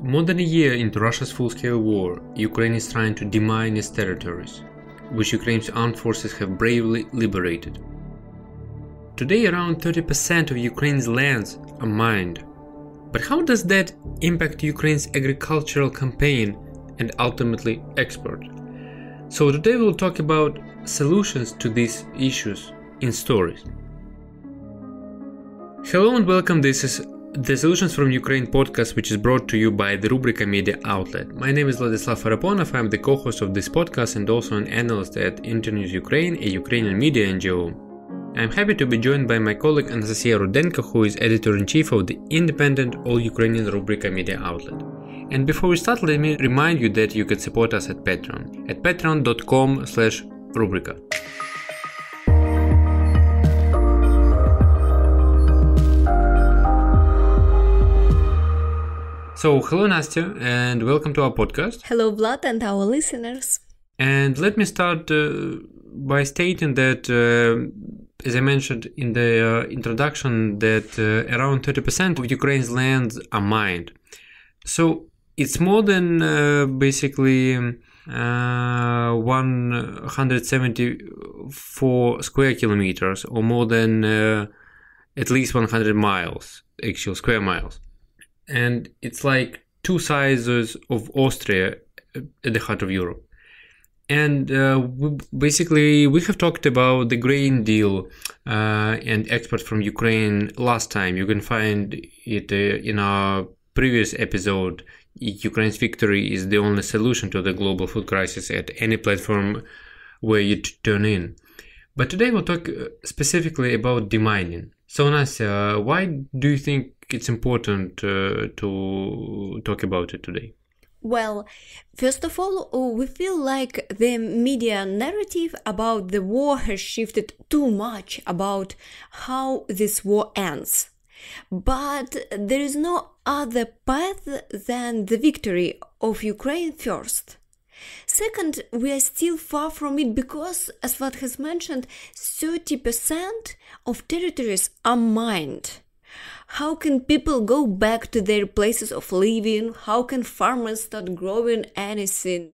More than a year into Russia's full-scale war, Ukraine is trying to demine its territories, which Ukraine's armed forces have bravely liberated. Today, around 30% of Ukraine's lands are mined. But how does that impact Ukraine's agricultural campaign and ultimately export? So today we'll talk about solutions to these issues in stories. Hello and welcome, this is the Solutions from Ukraine podcast, which is brought to you by the Rubryka media outlet. My name is Vladyslav Faraponov, I'm the co-host of this podcast and also an analyst at Internews-Ukraine, a Ukrainian media NGO. I'm happy to be joined by my colleague Anastasia Rudenko, who is editor-in-chief of the independent all-Ukrainian Rubryka media outlet. And before we start, let me remind you that you can support us at Patreon, at patreon.com/Rubryka. So, hello Nastya, and welcome to our podcast. Hello Vlad and our listeners. And let me start by stating that, as I mentioned in the introduction, that around 30% of Ukraine's lands are mined. So, it's more than basically 174 square kilometers, or more than at least 100 miles, actual square miles. And it's like two sizes of Austria at the heart of Europe. And we have talked about the grain deal and export from Ukraine last time. You can find it in our previous episode. Ukraine's victory is the only solution to the global food crisis at any platform where you turn in. But today we'll talk specifically about demining. So Nastya, why do you think it's important to talk about it today? Well, first of all, we feel like the media narrative about the war has shifted too much about how this war ends. But there is no other path than the victory of Ukraine first. Second, we are still far from it because, as Vlad has mentioned, 30% of territories are mined. How can people go back to their places of living? How can farmers start growing anything?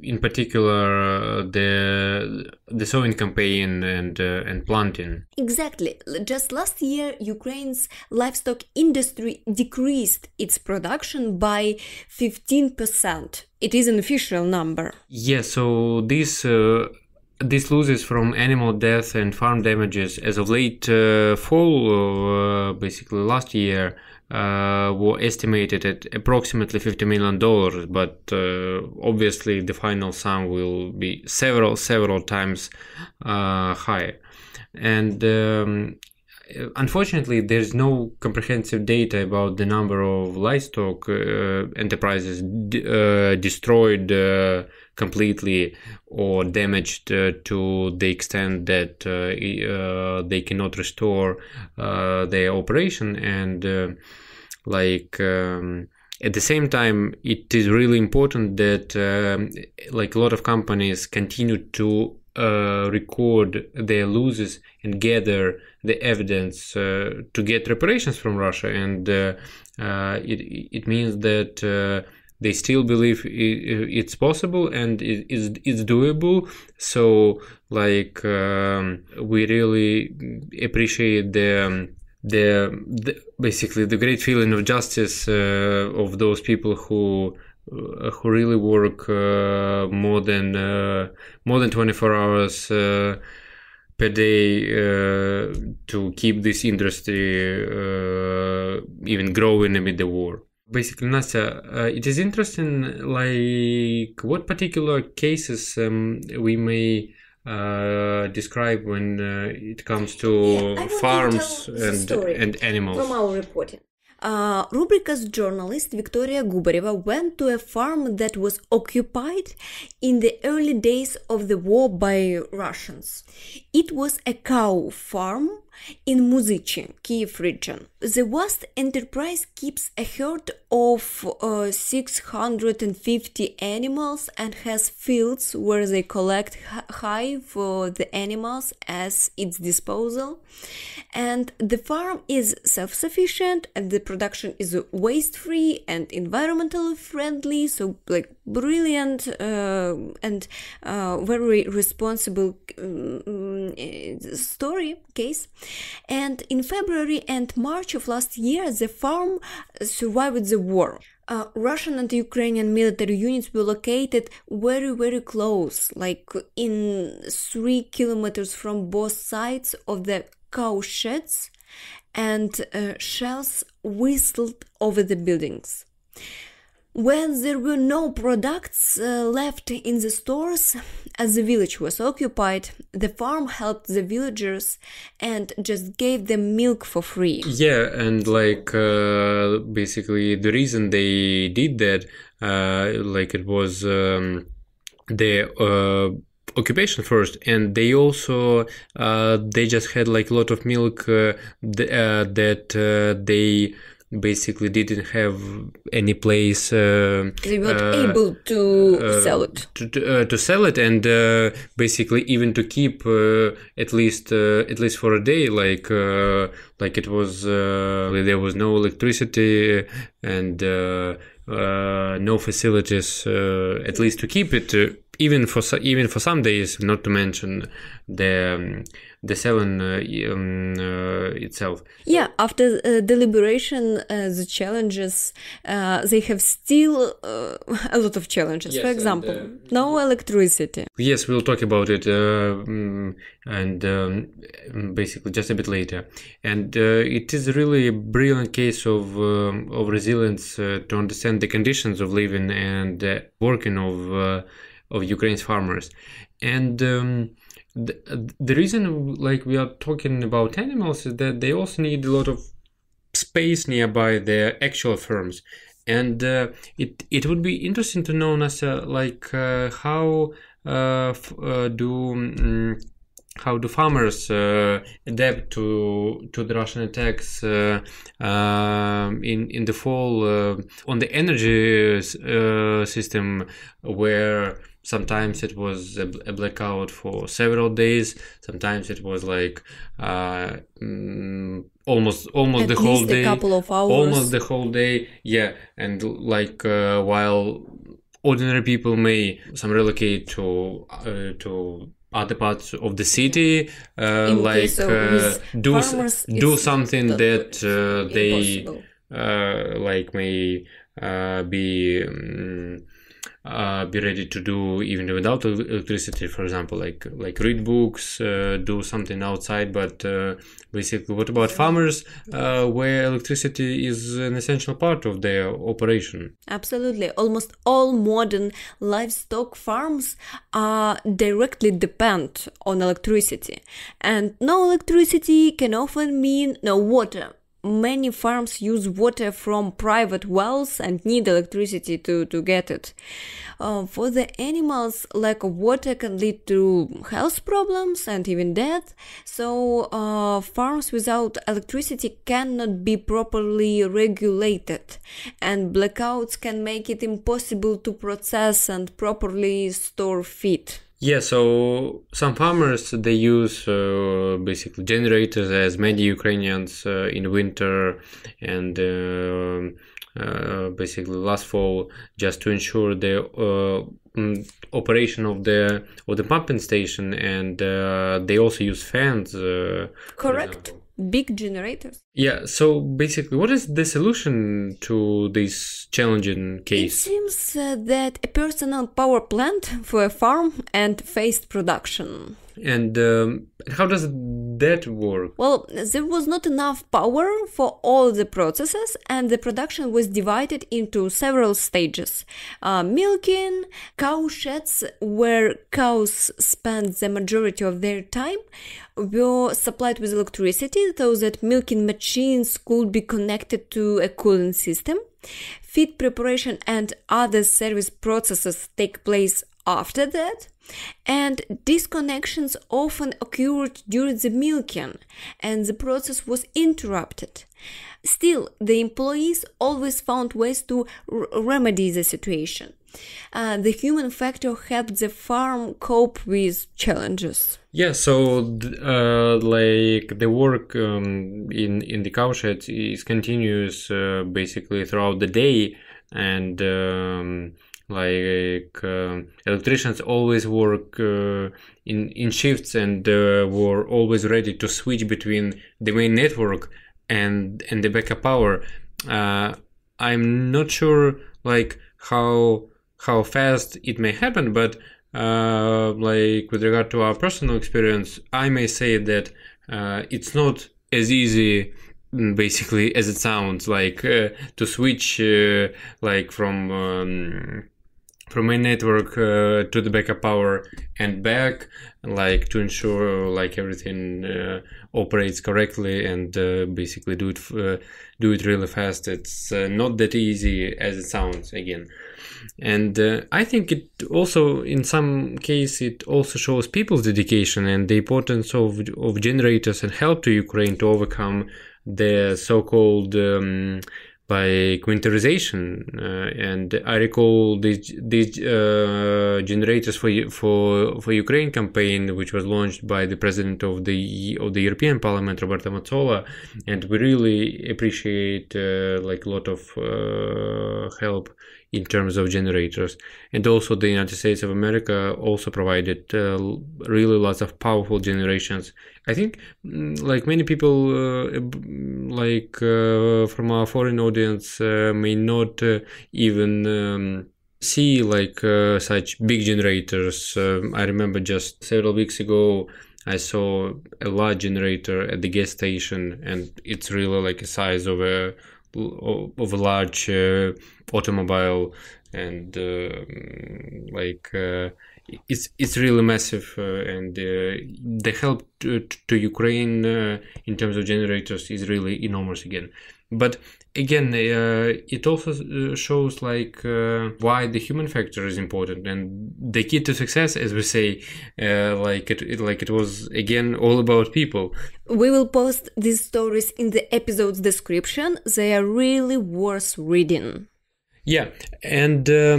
In particular, the sowing campaign and planting. Exactly. Just last year, Ukraine's livestock industry decreased its production by 15%. It is an official number. So these losses from animal death and farm damages as of late fall, basically last year, were estimated at approximately $50 million, but obviously the final sum will be several times higher. And unfortunately, there's no comprehensive data about the number of livestock enterprises destroyed completely or damaged to the extent that they cannot restore their operation. And at the same time, it is really important that a lot of companies continue to record their losses and gather the evidence to get reparations from Russia, and it means that they still believe it's possible and it's doable. So we really appreciate the basically the great feeling of justice of those people who really work more than 24 hours per day to keep this industry even growing amid the war. Basically, Nastya, it is interesting, what particular cases we may describe when it comes to farms and animals. From our reporting. Rubryka's journalist Victoria Gubareva went to a farm that was occupied in the early days of the war by Russians. It was a cow farm in Muzychi, Kiev region. The vast enterprise keeps a herd of 650 animals and has fields where they collect hay for the animals as its disposal. And the farm is self-sufficient and the production is waste-free and environmentally friendly, so like brilliant and very responsible story case. And in February and March of last year, the farm survived the war. Russian and Ukrainian military units were located very, very close, like in 3 kilometers from both sides of the cow sheds, and shells whistled over the buildings. When there were no products left in the stores, as the village was occupied, the farm helped the villagers and just gave them milk for free. Yeah, and like basically the reason they did that, like it was the occupation first, and they also they just had like a lot of milk that they basically didn't have any place they weren't able to sell it to sell it, and basically even to keep at least for a day, like it was there was no electricity and no facilities at least to keep it even for some days, not to mention the selling itself. Yeah, after the liberation, the challenges, they have still a lot of challenges. Yes, for example, no electricity. Yes, we'll talk about it and basically just a bit later. And it is really a brilliant case of resilience to understand the conditions of living and working of Ukraine's farmers. And the reason like we are talking about animals is that they also need a lot of space nearby their actual farms. And it would be interesting to know, Nasa, like how do farmers adapt to the Russian attacks in the fall on the energy system, where sometimes it was a blackout for several days, sometimes it was like almost At the whole least day, a couple of hours. almost the whole day, yeah. And like while ordinary people may some relocate to other parts of the city, like do something that they like may be ready to do even without electricity, for example, like read books, do something outside. But basically, what about farmers where electricity is an essential part of their operation? Absolutely. Almost all modern livestock farms directly depend on electricity. And no electricity can often mean no water. Many farms use water from private wells and need electricity to get it. For the animals, lack of water can lead to health problems and even death. So farms without electricity cannot be properly regulated, and blackouts can make it impossible to process and properly store feed. Yeah, so some farmers, they use basically generators, as many Ukrainians in winter and basically last fall, just to ensure the operation of the pumping station, and they also use fans. Correct. Big generators. Yeah, so basically, what is the solution to this challenging case? It seems that a personal power plant for a farm and phased production. And how does that work? Well, there was not enough power for all the processes, and the production was divided into several stages. Milking, cow sheds, where cows spend the majority of their time, were supplied with electricity so that milking machines could be connected to a cooling system. Feed preparation and other service processes take place after that, and disconnections often occurred during the milking, and the process was interrupted. Still, the employees always found ways to remedy the situation. The human factor helped the farm cope with challenges. Yeah, so like the work in the cowshed is continuous basically throughout the day, and electricians always work in shifts and were always ready to switch between the main network and the backup power. I'm not sure like how fast it may happen, but like with regard to our personal experience, I may say that it's not as easy basically as it sounds, like to switch like from main network to the backup power and back, like to ensure like everything operates correctly and basically do it really fast. It's not that easy as it sounds again. And I think it also, in some case, it also shows people's dedication and the importance of generators and help to Ukraine to overcome the so-called like winterization. And I recall these generators for Ukraine campaign, which was launched by the president of the European Parliament, Roberta Metsola, and we really appreciate like a lot of help in terms of generators. And also the United States of America also provided really lots of powerful generations. I think like many people from our foreign audience may not even see like such big generators. I remember just several weeks ago I saw a large generator at the gas station, and it's really like a size of a large automobile, and it's really massive, and the help to Ukraine in terms of generators is really enormous again. But again, it also shows like why the human factor is important, and the key to success, as we say, it was again all about people. We will post these stories in the episode's description. They are really worth reading. Yeah, and at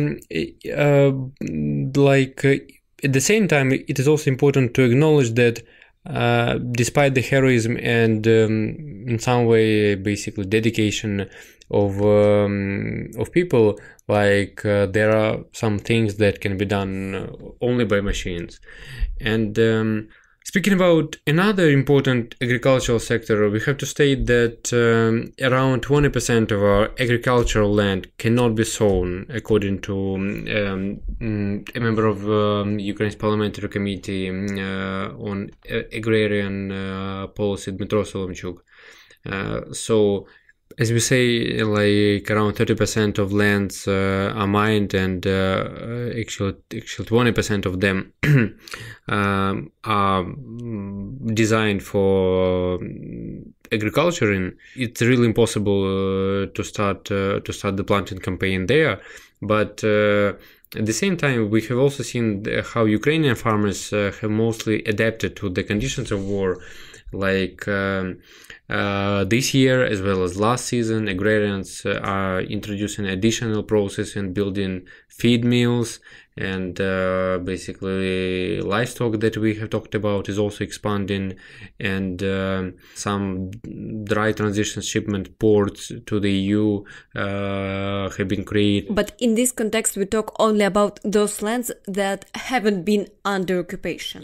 the same time, it is also important to acknowledge that despite the heroism and in some way basically dedication of people, like there are some things that can be done only by machines. And speaking about another important agricultural sector, we have to state that around 20% of our agricultural land cannot be sown, according to a member of Ukraine's parliamentary committee on agrarian policy, Dmytro Solomchuk. So, as we say, like around 30% of lands are mined, and actually 20% of them are designed for agriculture. And it's really impossible to start the planting campaign there. But at the same time, we have also seen how Ukrainian farmers have mostly adapted to the conditions of war. Like this year, as well as last season, agrarians are introducing additional process and building feed mills, and basically livestock that we have talked about is also expanding, and some dry transition shipment ports to the EU have been created. But in this context, we talk only about those lands that haven't been under occupation.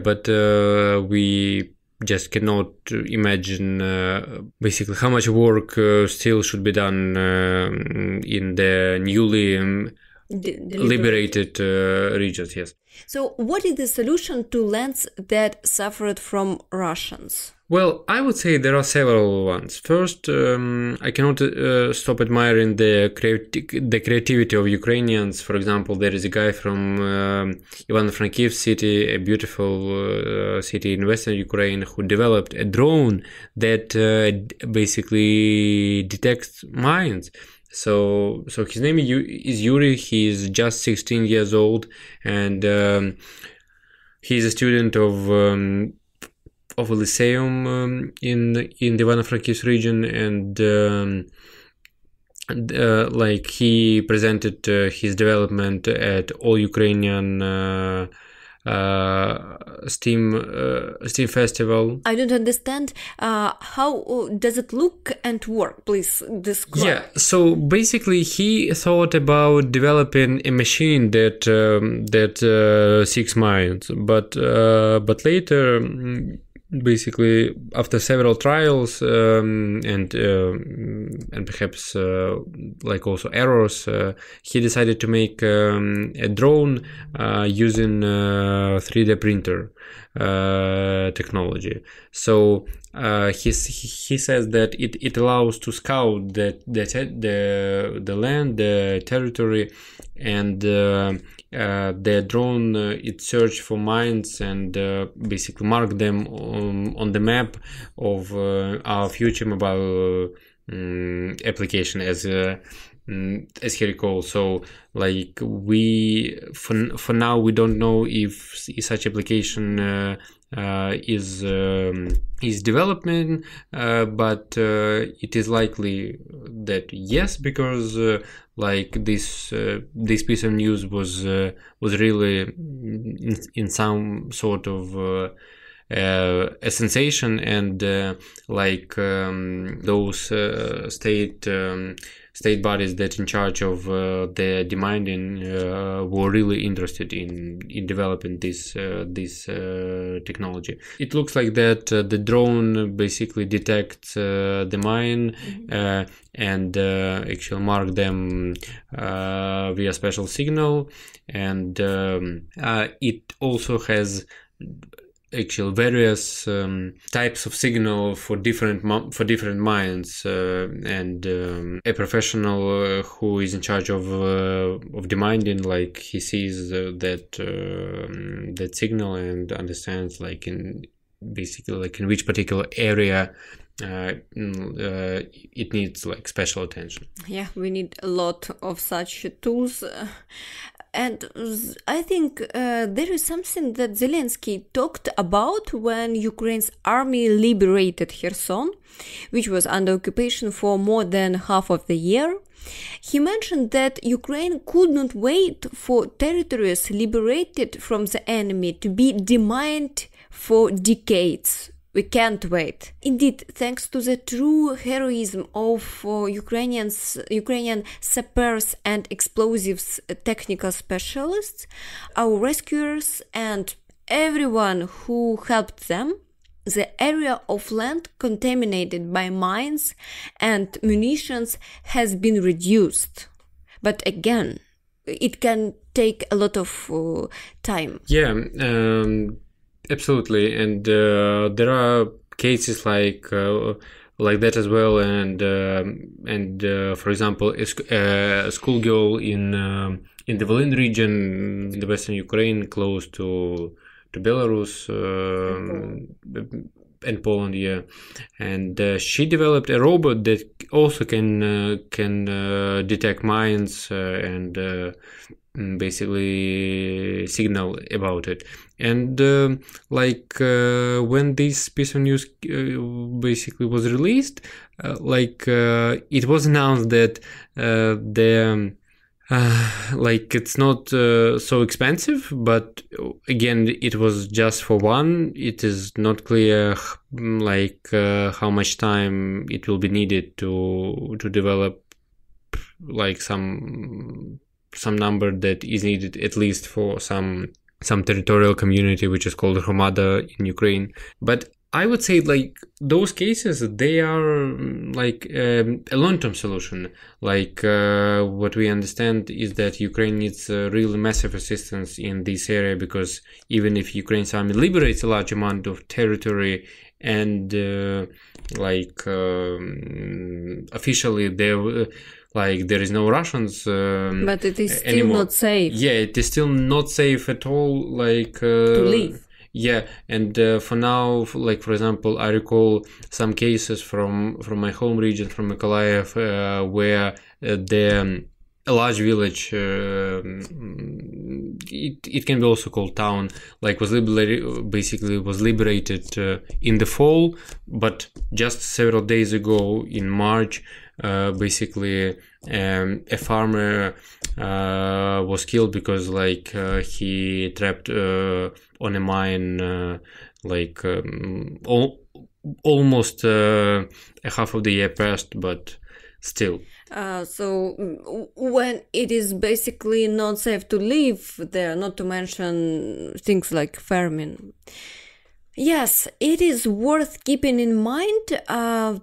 But we just cannot imagine basically how much work still should be done in the newly liberated regions. Yes. So what is the solution to lands that suffered from Russians? Well, I would say there are several ones. First, I cannot stop admiring the creativity of Ukrainians. For example, there is a guy from Ivano-Frankivsk city, a beautiful city in western Ukraine, who developed a drone that basically detects mines. So his name is Yuri. He's just 16 years old, and he's a student of a lyceum in the Ivano-Frankivsk region, and like he presented his development at all Ukrainian STEAM festival. I don't understand how does it look and work? Please describe. Yeah, so basically he thought about developing a machine that seeks minds, but later, basically after several trials and perhaps like also errors, he decided to make a drone using 3D printer technology. So he says that it allows to scout the land, the territory, and the drone it search for mines and basically mark them on the map of our future mobile application, as he recalls. So like we for now we don't know if such application is development, but it is likely that yes, because like this piece of news was really in some sort of a sensation, and like those state bodies that in charge of the demining were really interested in developing this technology. It looks like that the drone basically detects the mine and actually mark them via special signal, and it also has actually various types of signal for different mines, and a professional who is in charge of demining, like he sees that signal and understands like in which particular area it needs like special attention. Yeah, we need a lot of such tools. And I think there is something that Zelensky talked about when Ukraine's army liberated Kherson, which was under occupation for more than half of the year. He mentioned that Ukraine could not wait for territories liberated from the enemy to be demined for decades. We can't wait. Indeed, thanks to the true heroism of Ukrainian sappers and explosives technical specialists, our rescuers and everyone who helped them, the area of land contaminated by mines and munitions has been reduced. But again, it can take a lot of time. Yeah, absolutely, and there are cases like that as well, and for example, a schoolgirl in the Volyn region in the western Ukraine, close to Belarus and Poland, yeah, and she developed a robot that also can detect mines and basically signal about it. And when this piece of news basically was released, it was announced that it's not so expensive, but again, it was just for one. It is not clear how much time it will be needed to develop like some number that is needed at least for some territorial community which is called Hromada in Ukraine. But I would say those cases, they are a long-term solution. What we understand is that Ukraine needs really massive assistance in this area, because even if Ukraine's army liberates a large amount of territory and officially there is no Russians but it is still anymore. not safe. Yeah, it is still not safe at all. To live. Yeah, and for now, like for example, I recall some cases from my home region, from Mykolaiv, where a large village, it can be also called town, like was liberated in the fall, but just several days ago in March, basically a farmer was killed because he trapped on a mine almost a half of the year passed, but still. So when it is basically not safe to live there, not to mention things like farming. Yes, it is worth keeping in mind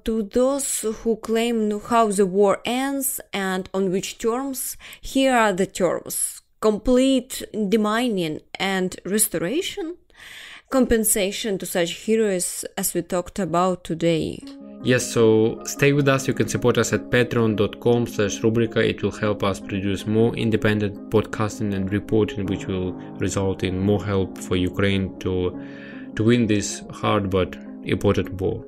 to those who claim how the war ends and on which terms. Here are the terms: complete demining and restoration, compensation to such heroes as we talked about today. Yes, so stay with us. You can support us at patreon.com/Rubryka. It will help us produce more independent podcasting and reporting, which will result in more help for Ukraine to win this hard but important war.